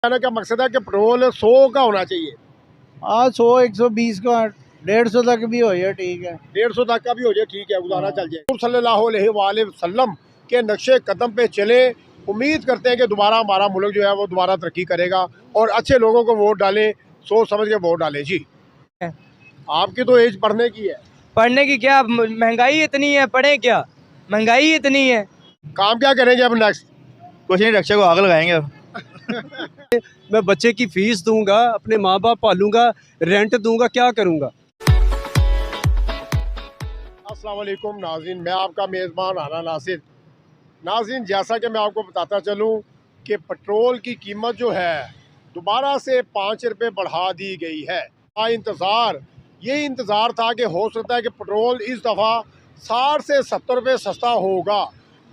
कहने का मकसद है कि पेट्रोल 100 का होना चाहिए। हाँ 100 120 का 150 तक भी हो जाए ठीक है। 150 तक का भी हो जाए ठीक है, गुजारा चल जाए। सल्लल्लाहु अलैहि वसल्लम के नक्शे कदम पे चले। उम्मीद करते हैं कि दोबारा हमारा मुल्क जो है वो दोबारा तरक्की करेगा और अच्छे लोगों को वोट डालें, सोच समझ के वोट डालें। जी आपकी तो एज पढ़ने की है। पढ़ने की क्या, महंगाई इतनी है, पढ़े क्या, महंगाई इतनी है। काम क्या करेंगे अब नेक्स्ट? कुछ नहीं, रक्षा को आग लगाएंगे अब। मैं बच्चे की फीस दूंगा, अपने माँ बाप पालूंगा, रेंट दूंगा, क्या करूंगा। अस्सलाम वालेकुम नाज़रीन, मैं आपका मेज़बान राना नासिर। नाज़रीन, जैसा कि मैं आपको बताता चलूं कि पेट्रोल की कीमत जो है दोबारा से 5 रुपये बढ़ा दी गई है। यही इंतज़ार था कि हो सकता है कि पेट्रोल इस दफ़ा 60 से 70 रुपये सस्ता होगा,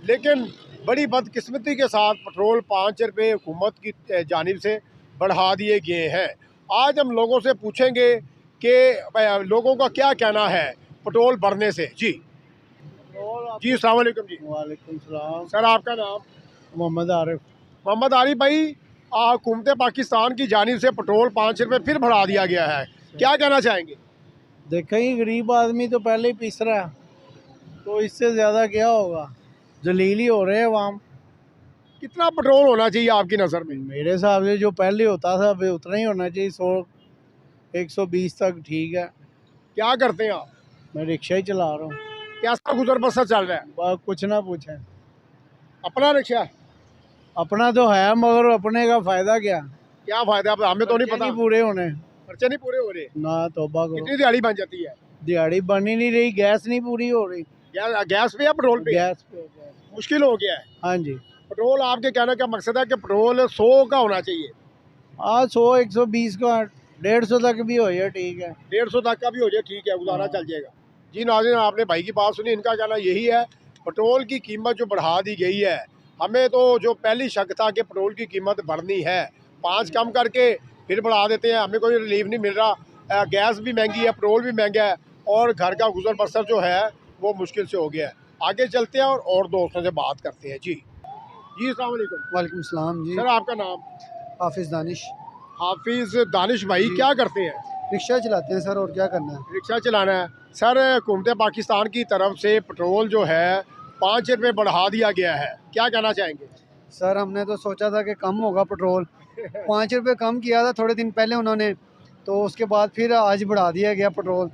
लेकिन बड़ी बदकिस्मती के साथ पेट्रोल 5 रुपये हुकूमत की जानिब से बढ़ा दिए गए हैं। आज हम लोगों से पूछेंगे कि लोगों का क्या कहना है पेट्रोल बढ़ने से। जी अस्सलाम वालेकुम जी। वालेकुम सलाम। सर आपका नाम? मोहम्मद आरिफ। मोहम्मद आरिफ भाई, हुकूमत पाकिस्तान की जानिब से पेट्रोल 5 रुपये फिर बढ़ा दिया गया है, क्या कहना चाहेंगे? देखें गरीब आदमी तो पहले ही पीस रहा है, तो इससे ज़्यादा क्या होगा, जलील ही हो रहे हैं अवाम। कितना पेट्रोल होना चाहिए आपकी नज़र में? मेरे हिसाब से जो पहले होता था अभी उतना ही होना चाहिए, 100 120 तक ठीक है। क्या करते हैं आप? मैं रिक्शा ही चला रहा हूँ। कैसा गुजर बसर चल रहा है? कुछ ना पूछें। अपना रिक्शा? अपना तो है मगर अपने का फ़ायदा क्या, क्या फ़ायदा, हमें तो नहीं खर्चे पता। नहीं पूरे होने खर्चे नहीं पूरे हो रहे ना, तौबा करो। कितनी दिहाड़ी बन जाती है? दिहाड़ी बन ही नहीं रही, गैस नहीं पूरी हो रही। गैस पे या पेट्रोल पे? गैस पे। मुश्किल हो गया है। हाँ जी। पेट्रोल, आपके कहने का मकसद है कि पेट्रोल 100 का होना चाहिए। हाँ 100 120 का 150 तक भी हो जाए ठीक है। 150 तक का भी हो जाए ठीक है, गुजारा चल जाएगा। जी नाज़रीन, आपने भाई की बात सुनी, इनका कहना यही है पेट्रोल की कीमत जो बढ़ा दी गई है, हमें तो जो पहली शक था कि पेट्रोल की कीमत बढ़नी है, 5 कम करके फिर बढ़ा देते हैं, हमें कोई रिलीफ नहीं मिल रहा। गैस भी महंगी है, पेट्रोल भी महंगा है और घर का गुजर बसर जो है वो मुश्किल से हो गया है। आगे चलते हैं और दोस्तों से बात करते हैं। जी अस्सलाम वालेकुम। वालेकुम सलाम जी। सर आपका नाम? हाफिज़ दानिश। हाफिज़ दानिश भाई, क्या करते हैं? रिक्शा चलाते हैं सर, और क्या करना है। रिक्शा चलाना है। सर, हुकूमत पाकिस्तान की तरफ से पेट्रोल जो है 5 रुपये बढ़ा दिया गया है, क्या कहना चाहेंगे? सर हमने तो सोचा था कि कम होगा पेट्रोल, 5 रुपये कम किया था थोड़े दिन पहले उन्होंने, तो उसके बाद फिर आज बढ़ा दिया गया पेट्रोल।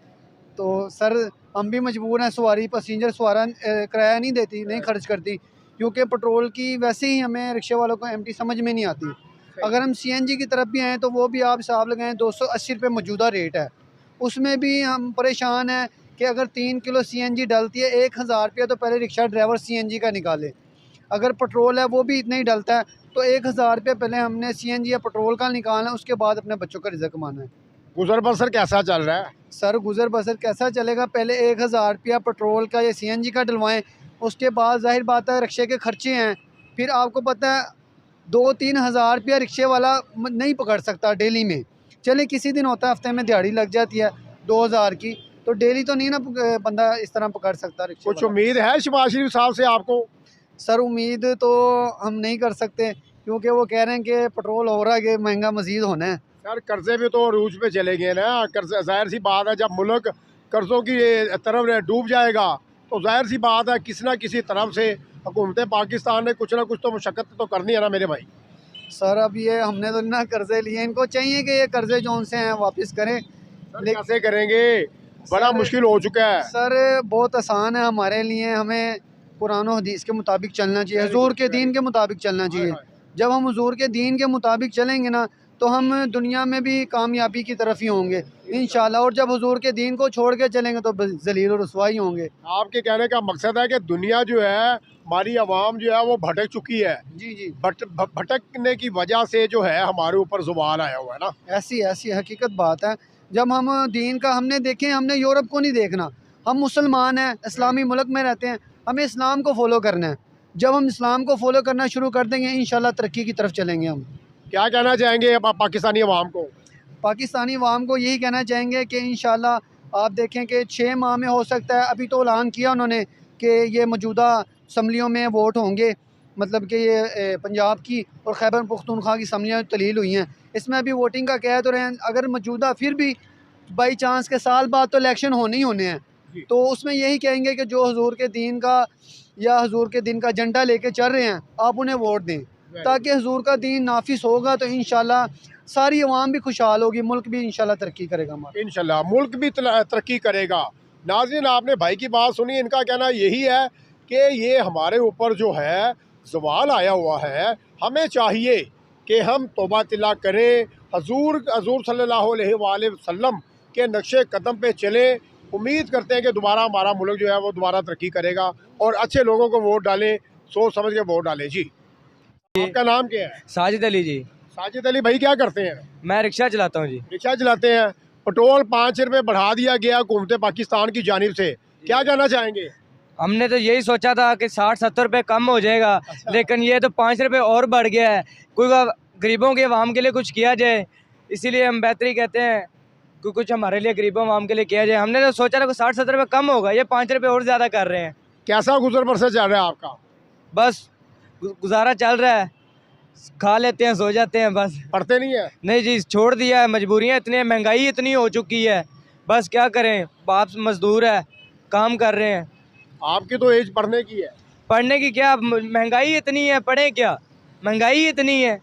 तो सर हम भी मजबूर हैं, सवारी पैसेंजर सवारा किराया नहीं देती, नहीं खर्च करती, क्योंकि पेट्रोल की वैसे ही हमें रिक्शे वालों को एमटी समझ में नहीं आती। अगर हम सीएनजी की तरफ भी आएँ तो वो भी आप हिसाब लगाएं 280 रुपये मौजूदा रेट है, उसमें भी हम परेशान हैं कि अगर 3 किलो सीएनजी डलती है 1000 रुपया, तो पहले रिक्शा ड्राइवर सीएनजी का निकाले। अगर पेट्रोल है वो भी इतना ही डलता है, तो 1000 रुपये पहले हमने सीएनजी या पेट्रोल का निकालना है, उसके बाद अपने बच्चों का रिज़्क कमाना है। गुजर बसर कैसा चल रहा है? सर गुजर बसर कैसा चलेगा, पहले 1000 रुपया पेट्रोल का या सीएनजी का डलवाएं, उसके बाद जाहिर बात है रिक्शे के खर्चे हैं, फिर आपको पता है 2-3 हज़ार रुपया रिक्शे वाला नहीं पकड़ सकता डेली में। चले किसी दिन होता है हफ्ते में दिहाड़ी लग जाती है 2000 की, तो डेली तो नहीं ना बंदा इस तरह पकड़ सकता रिक्शे कुछ वाला। उम्मीद है शहबाज शरीफ साहब से आपको? सर उम्मीद तो हम नहीं कर सकते, क्योंकि वो कह रहे हैं कि पेट्रोल हो रहा है कि महंगा मज़ीद होना है। सर कर्जे भी तो अरूज पे चले गए ना, कर्ज जाहिर सी बात है, जब मुल्क कर्जों की तरफ डूब जाएगा तो जाहिर सी बात है किसी न किसी तरफ से हुकूमत पाकिस्तान ने कुछ ना कुछ तो मुशक्क़त तो करनी है ना मेरे भाई। सर अब ये हमने तो ना कर्जे लिए, इनको चाहिए कि ये कर्जे जो उनसे हैं वापस करें। कैसे करेंगे, बड़ा मुश्किल हो चुका है। सर बहुत आसान है हमारे लिए, हमें कुरान और हदीस के मुताबिक चलना चाहिए, हुजूर के दीन के मुताबिक चलना चाहिए। जब हम हुजूर के दीन के मुताबिक चलेंगे ना, तो हम दुनिया में भी कामयाबी की तरफ ही होंगे इंशाल्लाह, और जब हुजूर के दीन को छोड़ के चलेंगे तो जलील और रुसवाई होंगे। आपके कहने का मकसद है कि दुनिया जो है, हमारी आवाम जो है वो भटक चुकी है। जी भटकने की वजह से जो है हमारे ऊपर ज़ुबान आया हुआ है ना। ऐसी ऐसी हकीकत बात है। जब हम दीन का हमने देखें, हमने यूरोप को नहीं देखना, हम मुसलमान हैं, इस्लामी मुल्क में रहते हैं, हमें इस्लाम को फॉलो करना है। जब हम इस्लाम को फॉलो करना शुरू कर देंगे इंशाल्लाह तरक्की की तरफ चलेंगे हम। क्या कहना चाहेंगे पाकिस्तानी अवाम को? पाकिस्तानी अवाम को यही कहना चाहेंगे कि इंशाल्लाह आप देखें कि 6 माह में हो सकता है, अभी तो ऐलान किया उन्होंने कि ये मौजूदा असम्बलियों में वोट होंगे, मतलब कि ये पंजाब की और खैबर पख्तूनख्वा की असम्बलियाँ तलील हुई हैं, इसमें अभी वोटिंग का कह तो रहे हैं, अगर मौजूदा फिर भी बाई चांस के साल बाद तो इलेक्शन होने ही होने हैं, तो उसमें यही कहेंगे कि जो हुजूर के दीन का या हुजूर के दिन का झंडा लेके चल रहे हैं आप उन्हें वोट दें, ताकि हुजूर का दीन नाफिस होगा तो इंशाल्लाह सारी अवाम भी खुशहाल होगी, मुल्क भी इंशाल्लाह तरक्की करेगा हमारा। इंशाल्लाह मुल्क भी तरक्की करेगा। नाज़रीन, आपने भाई की बात सुनी, इनका कहना यही है कि ये हमारे ऊपर जो है ज़वाल आया हुआ है, हमें चाहिए कि हम तौबा तिला करें, हजूर सल्लल्लाहु अलैहि वसल्लम के नक्शे कदम पे चलें। उम्मीद करते हैं कि दोबारा हमारा मुल्क जो है वो दोबारा तरक्की करेगा और अच्छे लोगों को वोट डालें, सोच समझ के वोट डालें। जी, आपका नाम क्या है? साजिद अली जी। साजिद अली भाई, क्या करते हैं? मैं रिक्शा चलाता हूँ जी। रिक्शा चलाते हैं। पेट्रोल 5 रुपये बढ़ा दिया गया हुकूमत पाकिस्तान की जानिब से, क्या कहना चाहेंगे? हमने तो यही सोचा था कि 60-70 रुपये कम हो जाएगा, लेकिन ये तो 5 रुपये और बढ़ गया है। कोई गरीबों के अवाम के लिए कुछ किया जाए, इसीलिए हम बेहतरी कहते हैं कि कुछ हमारे लिए गरीबों अवाम के लिए किया जाए। हमने तो सोचा था कि 60-70 रुपये कम होगा, ये 5 रुपये और ज़्यादा कर रहे हैं। कैसा गुजर बसर चल रहा है आपका? बस गुजारा चल रहा है, खा लेते हैं, सो जाते हैं बस। पढ़ते नहीं है? नहीं जी, छोड़ दिया है, मजबूरियाँ इतनी, महंगाई इतनी हो चुकी है, बस क्या करें। बाप मजदूर है, काम कर रहे हैं। आपकी तो एज पढ़ने की है। पढ़ने की क्या, महंगाई इतनी है, पढ़े क्या, महंगाई इतनी है।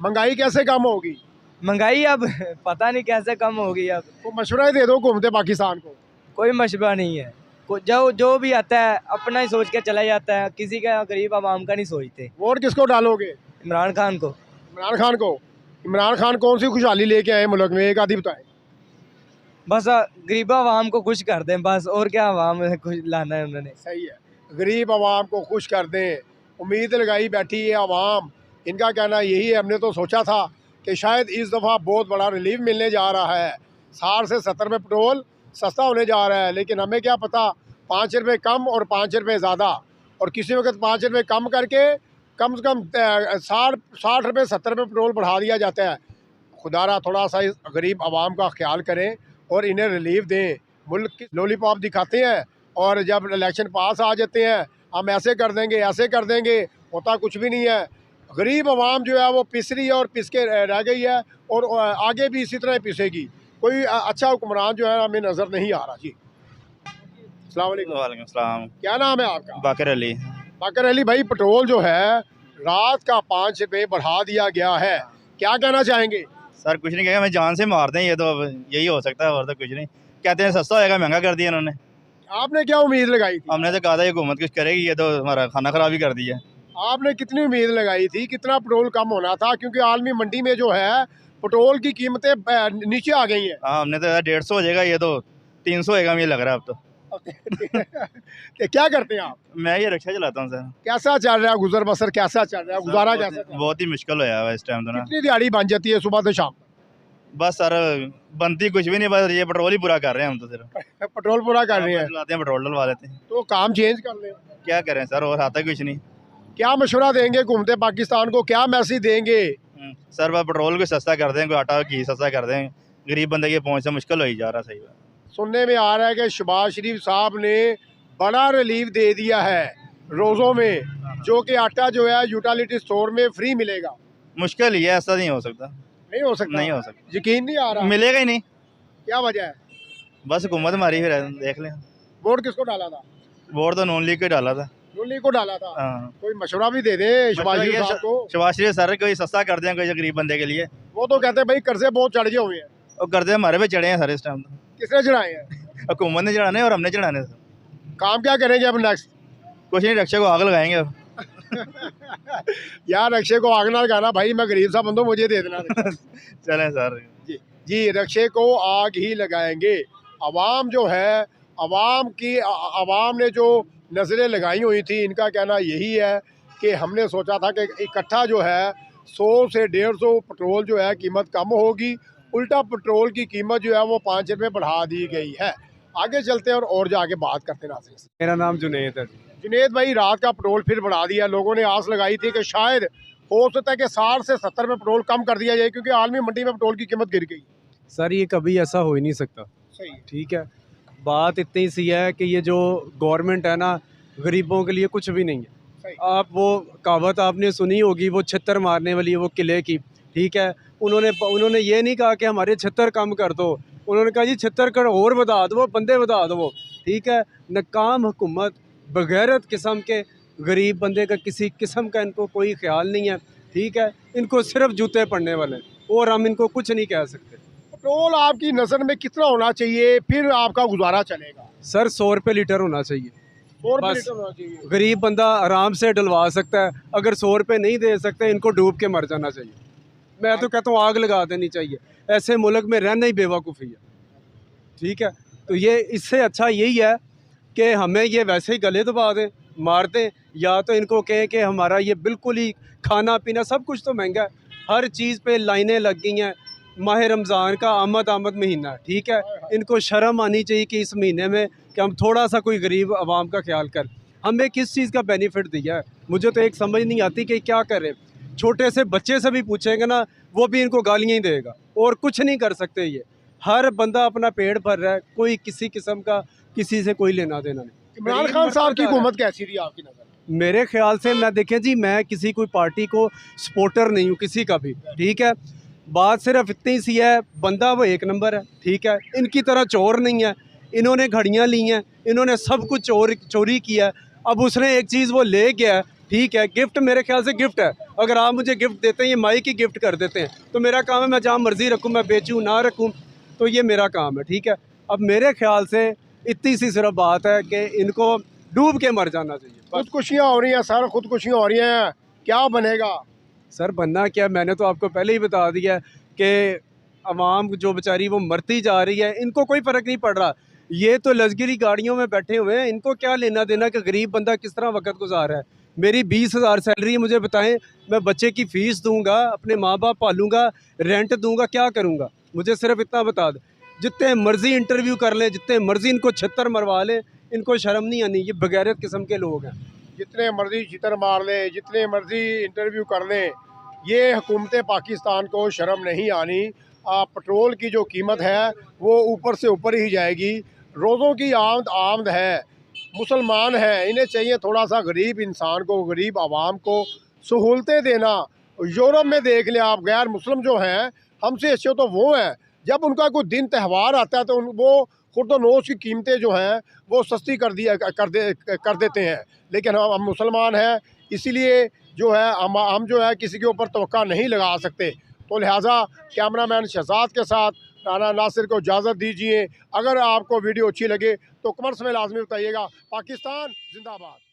महंगाई कैसे कम होगी? महंगाई अब पता नहीं कैसे कम होगी। अब तो मशवरा ही दे दो हुकूमत पाकिस्तान को। कोई मशवरा नहीं है, जो भी आता है अपना ही सोच के चला जाता है, किसी का गरीब आवाम का नहीं सोचते। वोट किसको डालोगे? इमरान खान को। इमरान खान को? इमरान खान कौन सी खुशहाली लेके आए मुल्क में, एक आधी बताएं। बस गरीब आवाम को खुश कर दें बस, और क्या आवाम में खुश लाना है उन्होंने। सही है, गरीब आवाम को खुश कर दें, उम्मीद लगाई बैठी है आवाम। इनका कहना यही है, हमने तो सोचा था कि शायद इस दफ़ा बहुत बड़ा रिलीफ मिलने जा रहा है, 60 से 70 में पेट्रोल सस्ता होने जा रहा है, लेकिन हमें क्या पता 5 रुपये कम और 5 रुपये ज़्यादा, और किसी वक्त 5 रुपये कम करके कम से कम 60 रुपये 70 रुपये पेट्रोल बढ़ा दिया जाता है। खुदारा थोड़ा सा इस गरीब आवाम का ख्याल करें और इन्हें रिलीफ दें। मुल्क की लॉलीपॉप दिखाते हैं और जब इलेक्शन पास आ जाते हैं हम ऐसे कर देंगे, ऐसे कर देंगे, होता कुछ भी नहीं है। गरीब आवाम जो है वो पिस रही है और पिस के रह गई है, और आगे भी इसी तरह पिसेगी। कोई अच्छा हुक्मरान जो है हमें नज़र नहीं आ रहा। जी, अस्सलाम वालेकुम। वालेकुम सलाम। क्या नाम है आपका? बाकर अली। बाकर अली भाई, पेट्रोल जो है रात का 5 रुपये बढ़ा दिया गया है, क्या कहना चाहेंगे? सर कुछ नहीं कहेगा, हमें जान से मार दें, ये तो यही हो सकता है और तो कुछ नहीं। कहते हैं सस्ता होएगा, महंगा कर दिया इन्होंने। आपने क्या उम्मीद लगाई थी? हमने तो कहा था ये हुकूमत कुछ करेगी, ये तो हमारा खाना खराब ही कर दिया। आपने कितनी उम्मीद लगाई थी, कितना पेट्रोल कम होना था? क्योंकि आलमी मंडी में जो है पेट्रोल की कीमतें नीचे आ गई हैं। हाँ, हमने तो 150 हो जाएगा, ये तो 300 होएगा मुझे लग रहा है अब तो। क्या करते हैं आप? मैं ये रिक्शा चलाता हूँ सर। कैसा चल रहा है गुजर बसर, कैसा चल रहा है गुजारा, कैसा चल रहा है? बहुत ही मुश्किल होया हुआ इस टाइम तो ना। कितनी दिहाड़ी बन जाती है सुबह से शाम? बस सर बनती कुछ भी नहीं, बस ये पेट्रोल ही पूरा कर रहे हैं हम तो सिर्फ। पेट्रोल पूरा कर रहे हैं चलाते हैं, पेट्रोल डलवा लेते हैं। तो काम चेंज कर ले। क्या करें सर, और आता कुछ नहीं। क्या मशवरा देंगे घूमते पाकिस्तान को, क्या मैसेज देंगे? सर बस पेट्रोल को सस्ता कर दें, कोई आटा घी सस्ता कर दें, गरीब बंदे के पहुँचना मुश्किल हो ही जा रहा। सही बात। सुनने में आ रहा है कि शहबाज शरीफ साहब ने बड़ा रिलीफ दे दिया है रोज़ों में, जो कि आटा जो है यूटिलिटी स्टोर में फ्री मिलेगा। मुश्किल ही है, ऐसा नहीं हो सकता। नहीं हो सकता? नहीं हो सकता, यकीन नहीं आ रहा। मिलेगा ही नहीं। क्या वजह है? बस हुकूमत हमारी फिर देख लें। वोट किसको डाला था? वोट तो नून लीग को डाला था। नून लीग को डाला था। हाँ। कोई मशवरा भी दे दे शहबाज शरीफ साहब को। शहबाज शरीफ सर कोई सस्ता कर दें कोई गरीब बंदे के लिए। वो तो कहते हैं भाई कर्जे बहुत चढ़ गए हुए हैं। और कर्जे हमारे पे चढ़े हैं सर इस टाइम तो। किसने चढ़ाए हैं? हुकूमत ने चढ़ाने और हमने चढ़ाने सर। काम क्या करेंगे अब नेक्स्ट? कुछ नहीं, रक्षा को आग लगाएंगे अब। यार रक्षे को आग ना लगाना भाई, मैं गरीब सा बंदो, मुझे दे देना। चलें सर। जी, रक्षे को आग ही लगाएंगे। अवाम जो है, अवाम ने जो नज़रें लगाई हुई थी, इनका कहना यही है कि हमने सोचा था कि इकट्ठा जो है 100 से 150 पेट्रोल जो है कीमत कम होगी, उल्टा पेट्रोल की कीमत जो है वो 5 रुपये बढ़ा दी गई है। आगे चलते हैं और जाके बात करते हैं नाज़रीन से। मेरा नाम जुनैद है। जुनैद भाई, रात का पेट्रोल फिर बढ़ा दिया, लोगों ने आस लगाई थी कि शायद हो सकता है कि 60 से 70 में पेट्रोल कम कर दिया जाए, क्योंकि आलमी मंडी में पेट्रोल की कीमत गिर गई। सर ये कभी ऐसा हो ही नहीं सकता। सही है। ठीक है, बात इतनी सी है कि ये जो गवर्नमेंट है ना, गरीबों के लिए कुछ भी नहीं है। आप वो कहावत आपने सुनी होगी, वो छत्तर मारने वाली, वो किले की, ठीक है। उन्होंने ये नहीं कहा कि हमारे छत्तर कम कर दो, उन्होंने कहा जी छत्तर कर और बता दो, बंदे बता दो, ठीक है। नाकाम हुकूमत, बगैरत किस्म के, गरीब बंदे का किसी किस्म का इनको कोई ख्याल नहीं है, ठीक है। इनको सिर्फ जूते पड़ने वाले, और हम इनको कुछ नहीं कह सकते। पेट्रोल आपकी नज़र में कितना होना चाहिए फिर आपका गुजारा चलेगा? सर 100 रुपये लीटर होना चाहिए, 100 रुपये बस। लीटर होना चाहिए। गरीब बंदा आराम से डलवा सकता है, अगर 100 रुपये नहीं दे सकते इनको डूब के मर जाना चाहिए। मैं तो कहता हूँ आग लगा देनी चाहिए, ऐसे मुल्क में रहना ही बेवकूफ़ी है, ठीक है। तो ये इससे अच्छा यही है कि हमें ये वैसे ही गले दबा दें, मार दें, या तो इनको कहें कि हमारा ये बिल्कुल ही खाना पीना सब कुछ तो महंगा है, हर चीज़ पे लाइनें लग गई हैं। माह रमज़ान का आमद महीना है, ठीक है। इनको शर्म आनी चाहिए कि इस महीने में कि हम थोड़ा सा कोई गरीब आवाम का ख्याल कर, हमें किस चीज़ का बेनिफिट दिया है, मुझे तो एक समझ नहीं आती कि क्या करें। छोटे से बच्चे से भी पूछेंगे ना, वो भी इनको गालियाँ ही देगा, और कुछ नहीं कर सकते। ये हर बंदा अपना पेट भर रहा है, कोई किसी किस्म का किसी से कोई लेना देना नहीं। इमरान खान साहब की हुकूमत कैसी रही आपकी नज़र में? मेरे ख्याल से, मैं देखें जी, मैं किसी कोई पार्टी को सपोर्टर नहीं हूँ किसी का भी, ठीक है। बात सिर्फ इतनी सी है, बंदा वो एक नंबर है, ठीक है। इनकी तरह चोर नहीं है, इन्होंने घड़ियाँ ली हैं, इन्होंने सब कुछ चोरी किया। अब उसने एक चीज़ वो ले गया, ठीक है, गिफ्ट, मेरे ख्याल से गिफ्ट है। अगर आप मुझे गिफ्ट देते हैं, ये माई की गिफ्ट कर देते हैं, तो मेरा काम है मैं जहाँ मर्जी रखूँ, मैं बेचूँ ना रखूँ, तो ये मेरा काम है, ठीक है। अब मेरे ख्याल से इतनी सी सिर्फ बात है कि इनको डूब के मर जाना चाहिए। खुदकुशियाँ हो रही हैं सर, खुदकुशियाँ हो रही हैं, क्या बनेगा? सर बनना क्या, मैंने तो आपको पहले ही बता दिया कि अवाम जो बेचारी वो मरती जा रही है, इनको कोई फ़र्क नहीं पड़ रहा। ये तो लग्जरी गाड़ियों में बैठे हुए हैं, इनको क्या लेना देना कि गरीब बंदा किस तरह वक्त गुजार रहा है। मेरी 20,000 सैलरी है, मुझे बताएं, मैं बच्चे की फ़ीस दूंगा, अपने माँ बाप पालूंगा, रेंट दूंगा, क्या करूंगा? मुझे सिर्फ इतना बता दें। जितने मर्जी इंटरव्यू कर लें, जितने मर्जी इनको छत्तर मरवा लें, इनको शर्म नहीं आनी। ये बगैरत किस्म के लोग हैं। जितने मर्जी छितर मार लें, जितने मर्जी इंटरव्यू कर लें, ये हुकूमत पाकिस्तान को शर्म नहीं आनी। पेट्रोल की जो कीमत है वो ऊपर से ऊपर ही जाएगी। रोज़ों की आमद है, मुसलमान हैं, इन्हें चाहिए थोड़ा सा गरीब इंसान को, गरीब आवाम को सहूलतें देना। यूरोप में देख लें आप, गैर मुस्लिम जो हैं, हमसे अच्छे तो वो हैं, जब उनका कोई दिन त्यौहार आता है तो वो खुर्दनोश की कीमतें जो हैं वो सस्ती कर देते हैं। लेकिन हम मुसलमान हैं, इसीलिए जो है हम जो है किसी के ऊपर तवक्का नहीं लगा सकते। तो लिहाजा कैमरामैन शहजाद के साथ राना नासिर को इजाज़त दीजिए। अगर आपको वीडियो अच्छी लगे तो कमेंट्स में लाजमी बताइएगा। पाकिस्तान जिंदाबाद।